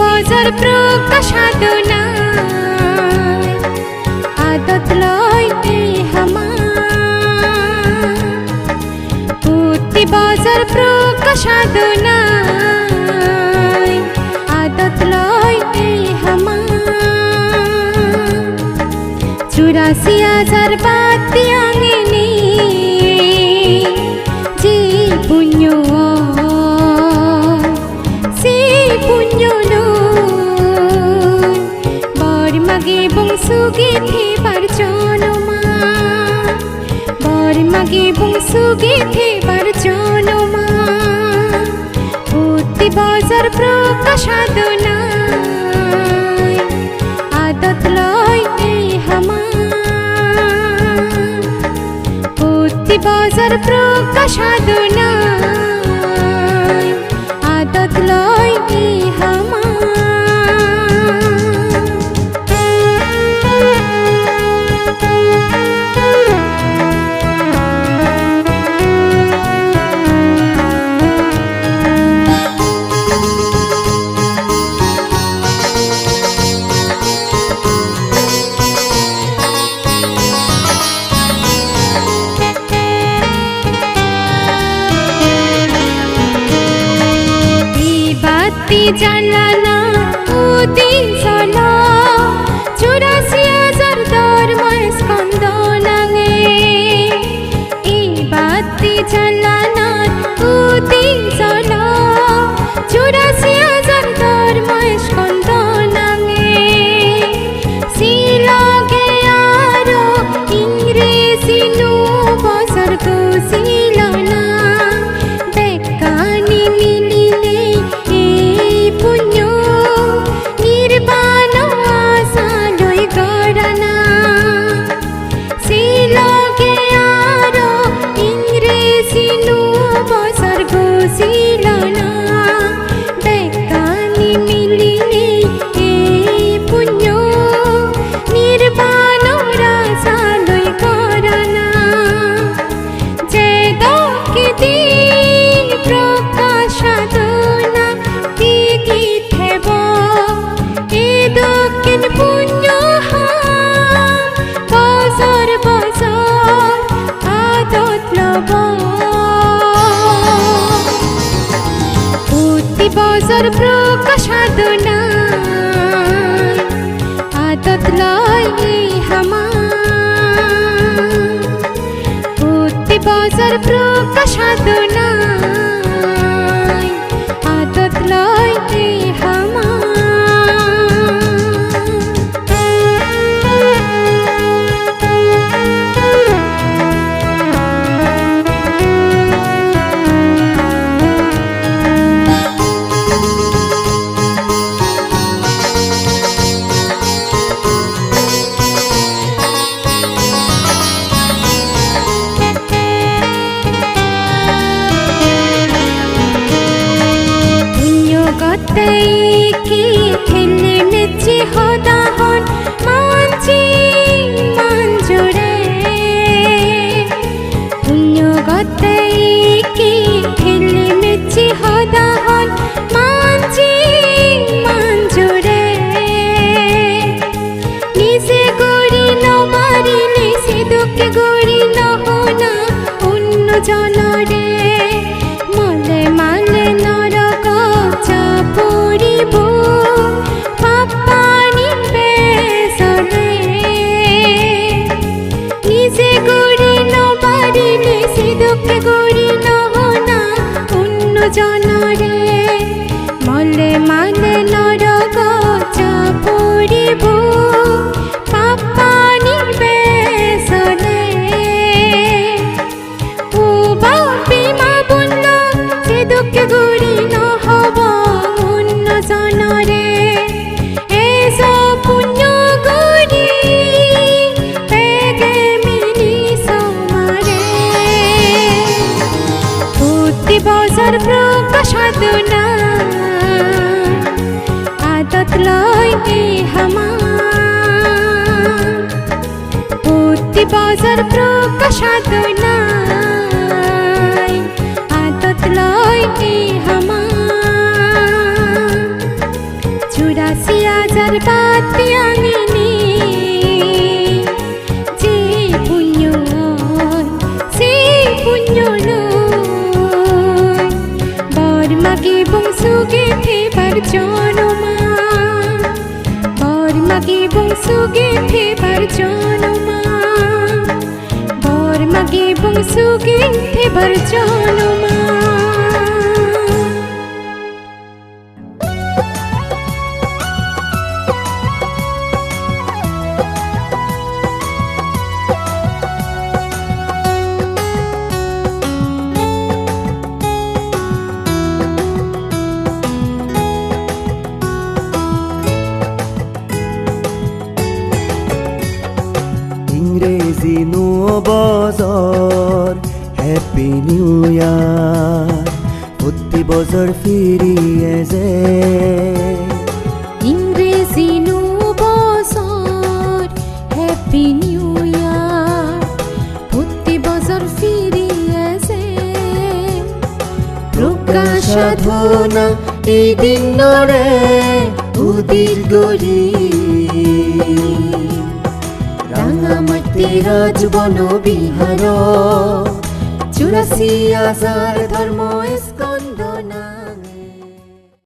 বাজার প্রকাশাদনা আদত লইতে হামা পুতি বাজার প্রকাশাদনা আদত লইতে হামা 84,000 বাতি আঙিনি যে পুণ্য bungsu bar jonoma bar mage bungsu bar jonoma puti bazar prakashadona adat loite hama puti bazar prakashadona adat loite hama jalana udin sala 84,000 dormas kondonange ibati jalana udin sala 84,000 dormas kondonange silage aro ingresi nu bosar ko silana bekani milile bazar prakashadona adat loite hama puti bazar prakashadona adat loite hama লয় এই হামা প্রতি বছর প্রকাশাত নাই আদত লয় এই হামা 84,000 বাতি আঙিনি যে পুণ্য সে পুণ্য লয় বর্মাকে বংশুকে ফেবার জনমা বর্মাকে বংশুকে ফেবার জনমা বর্মাকে বংশুকে ফেবার জনমা ইংরেজি নববছর হ্যাপি নিউ ইয়ার প্রতি বছর ফিরিয়ে যে ইংরেজি নববছর হ্যাপি নিউ ইয়ার প্রতি বছর ফিরিয়েছে প্রকাশ সাধনা এই দিন রে উদির গরি রাঙামাটি রাজবন বিহার 84,000 ধর্ম